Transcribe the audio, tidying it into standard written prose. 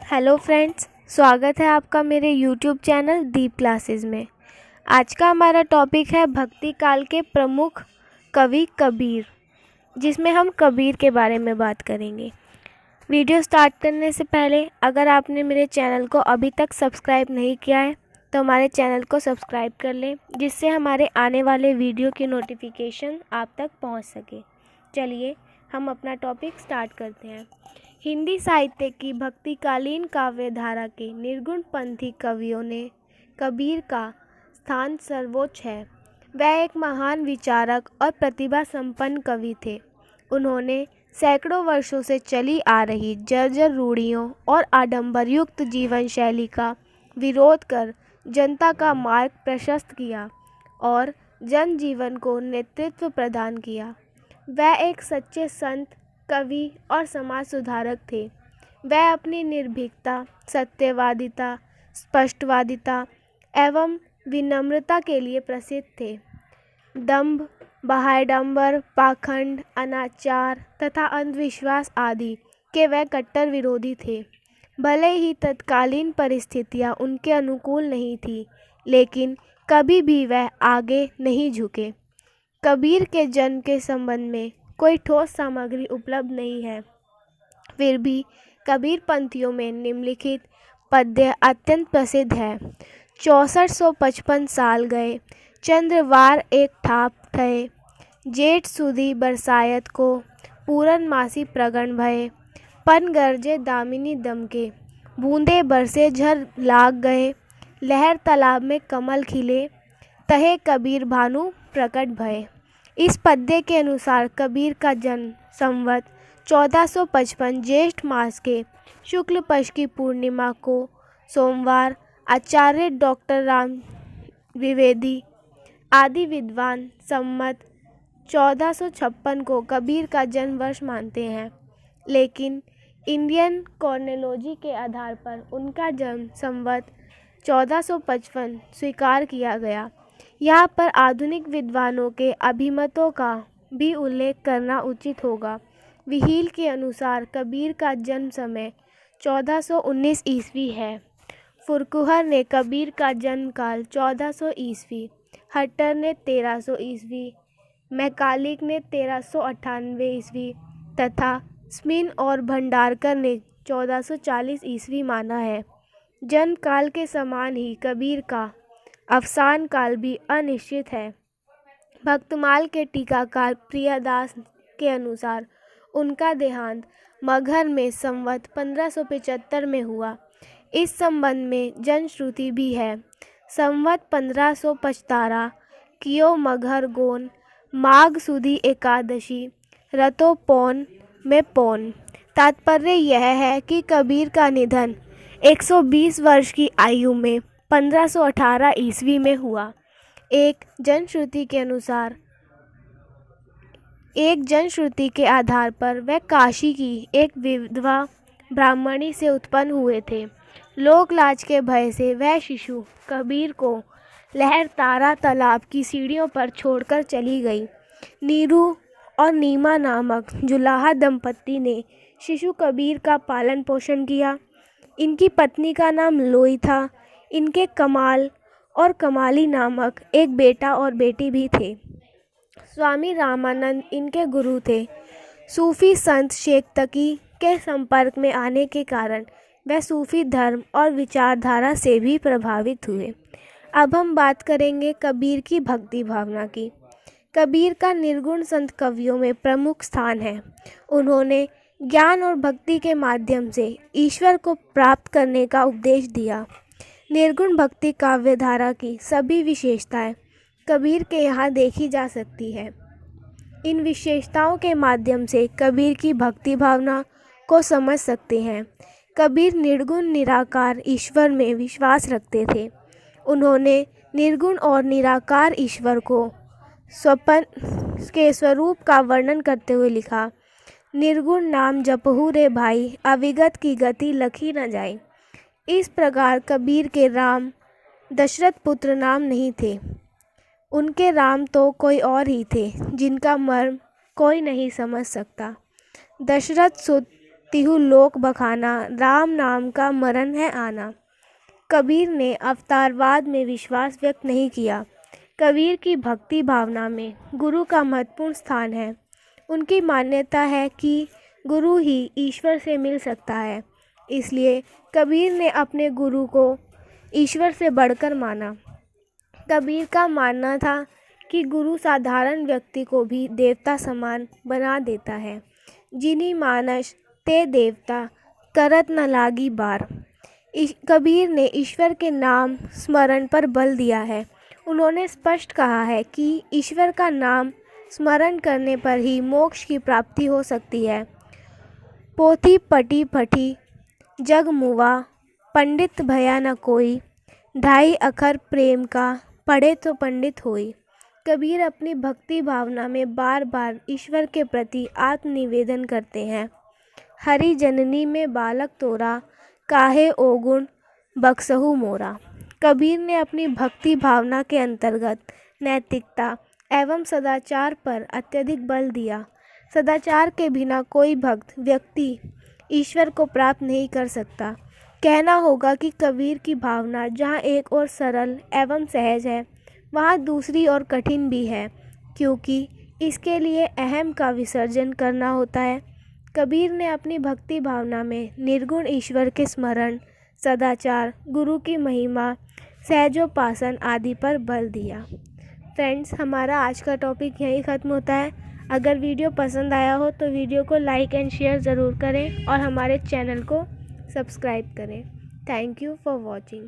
Hello friends, स्वागत है आपका मेरे यूट्यूब चैनल दीप क्लासेस में। आज का हमारा टॉपिक है भक्ति काल के प्रमुख कवि कबीर, जिसमें हम कबीर के बारे में बात करेंगे। वीडियो स्टार्ट करने से पहले अगर आपने मेरे चैनल को अभी तक सब्सक्राइब नहीं किया है तो हमारे चैनल को सब्सक्राइब कर लें, जिससे हमारे आने वाले वीडियो की नोटिफिकेशन आप तक पहुंच सके। चलिए हम अपना टॉपिक स्टार्ट करते हैं। हिंदी साहित्य की भक्तिकालीन काव्य धारा के निर्गुण पंथी कवियों ने कबीर का स्थान सर्वोच्च है। वह एक महान विचारक और प्रतिभा संपन्न कवि थे। उन्होंने सैकड़ों वर्षों से चली आ रही जर्जर रूढ़ियों और आडंबरयुक्त जीवन शैली का विरोध कर जनता का मार्ग प्रशस्त किया और जनजीवन को नेतृत्व प्रदान किया। वह एक सच्चे संत, कवि और समाज सुधारक थे। वह अपनी निर्भीकता, सत्यवादिता, स्पष्टवादिता एवं विनम्रता के लिए प्रसिद्ध थे। दंभ, बाह्याडंबर, पाखंड, अनाचार तथा अंधविश्वास आदि के वह कट्टर विरोधी थे। भले ही तत्कालीन परिस्थितियां उनके अनुकूल नहीं थी, लेकिन कभी भी वह आगे नहीं झुके। कबीर के जन्म के संबंध में कोई ठोस सामग्री उपलब्ध नहीं है। फिर भी कबीर पंथियों में निम्नलिखित पद्य अत्यंत प्रसिद्ध है। 6455 साल गए, चंद्रवार एक ठाप थए, जेठ सुदी बरसायत को, पूरन मासी प्रगण भये, पन गरजे दामिनी दमके, बूंदे बरसे झर लाग गए, लहर तालाब में कमल खिले, तहे कबीर भानु प्रकट भये। इस पद्य के अनुसार कबीर का जन्म संवत 1455 ज्येष्ठ मास के शुक्ल पक्ष की पूर्णिमा को सोमवार आचार्य डॉक्टर राम द्विवेदी आदि विद्वान संमत 1456 को कबीर का जन्म वर्ष मानते हैं, लेकिन इंडियन कॉर्नेलॉजी के आधार पर उनका जन्म संवत 1455 स्वीकार किया गया। यहाँ पर आधुनिक विद्वानों के अभिमतों का भी उल्लेख करना उचित होगा। विहील के अनुसार कबीर का जन्म समय 1419 ईस्वी है। फुरकुहर ने कबीर का जन्म काल 1400 ईस्वी, हट्टर ने 1300 ईस्वी, मैकालिक ने 1398 ईस्वी तथा स्मिन और भंडारकर ने 1440 ईस्वी माना है। जन्म काल के समान ही कबीर का अवसान काल भी अनिश्चित है। भक्तमाल के टीकाकार प्रियदास के अनुसार उनका देहांत मगहर में संवत 1575 में हुआ। इस संबंध में जनश्रुति भी है। संवत 1555 कियो मगहर गोन, माघ सुदी एकादशी, रतो पौन में पौन। तात्पर्य यह है कि कबीर का निधन 120 वर्ष की आयु में 1518 ईस्वी में हुआ। एक जनश्रुति के आधार पर वह काशी की एक विधवा ब्राह्मणी से उत्पन्न हुए थे। लोक लाज के भय से वह शिशु कबीर को लहर तारा तालाब की सीढ़ियों पर छोड़कर चली गई। नीरू और नीमा नामक जुलाहा दंपत्ति ने शिशु कबीर का पालन पोषण किया। इनकी पत्नी का नाम लोई था। इनके कमाल और कमाली नामक एक बेटा और बेटी भी थे। स्वामी रामानंद इनके गुरु थे। सूफी संत शेख तकी के संपर्क में आने के कारण वह सूफी धर्म और विचारधारा से भी प्रभावित हुए। अब हम बात करेंगे कबीर की भक्ति भावना की। कबीर का निर्गुण संत कवियों में प्रमुख स्थान है। उन्होंने ज्ञान और भक्ति के माध्यम से ईश्वर को प्राप्त करने का उपदेश दिया। निर्गुण भक्ति काव्य धारा की सभी विशेषताएं कबीर के यहाँ देखी जा सकती है। इन विशेषताओं के माध्यम से कबीर की भक्ति भावना को समझ सकते हैं। कबीर निर्गुण निराकार ईश्वर में विश्वास रखते थे। उन्होंने निर्गुण और निराकार ईश्वर को स्वपन के स्वरूप का वर्णन करते हुए लिखा, निर्गुण नाम जपहु रे भाई, अविगत की गति लखी न जाए। इस प्रकार कबीर के राम दशरथ पुत्र नाम नहीं थे। उनके राम तो कोई और ही थे, जिनका मर्म कोई नहीं समझ सकता। दशरथ सुत तिहु लोक बखाना, राम नाम का मरण है आना। कबीर ने अवतारवाद में विश्वास व्यक्त नहीं किया। कबीर की भक्ति भावना में गुरु का महत्वपूर्ण स्थान है। उनकी मान्यता है कि गुरु ही ईश्वर से मिल सकता है, इसलिए कबीर ने अपने गुरु को ईश्वर से बढ़कर माना। कबीर का मानना था कि गुरु साधारण व्यक्ति को भी देवता समान बना देता है। जिनी मानस ते देवता, करत न लागी बार। कबीर ने ईश्वर के नाम स्मरण पर बल दिया है। उन्होंने स्पष्ट कहा है कि ईश्वर का नाम स्मरण करने पर ही मोक्ष की प्राप्ति हो सकती है। पोथी पटी पठी जग मुआ, पंडित भया न कोई। ढाई अखर प्रेम का, पढ़े तो पंडित होई। कबीर अपनी भक्ति भावना में बार बार ईश्वर के प्रति आत्मनिवेदन करते हैं। हरि जननी में बालक तोरा, काहे ओगुण बक्सहु मोरा। कबीर ने अपनी भक्ति भावना के अंतर्गत नैतिकता एवं सदाचार पर अत्यधिक बल दिया। सदाचार के बिना कोई भक्त व्यक्ति ईश्वर को प्राप्त नहीं कर सकता। कहना होगा कि कबीर की भावना जहाँ एक ओर सरल एवं सहज है, वहाँ दूसरी ओर कठिन भी है, क्योंकि इसके लिए अहम का विसर्जन करना होता है। कबीर ने अपनी भक्ति भावना में निर्गुण ईश्वर के स्मरण, सदाचार, गुरु की महिमा, सहजोपासन आदि पर बल दिया। फ्रेंड्स, हमारा आज का टॉपिक यहीं ख़त्म होता है। अगर वीडियो पसंद आया हो तो वीडियो को लाइक एंड शेयर ज़रूर करें और हमारे चैनल को सब्सक्राइब करें। Thank you for watching.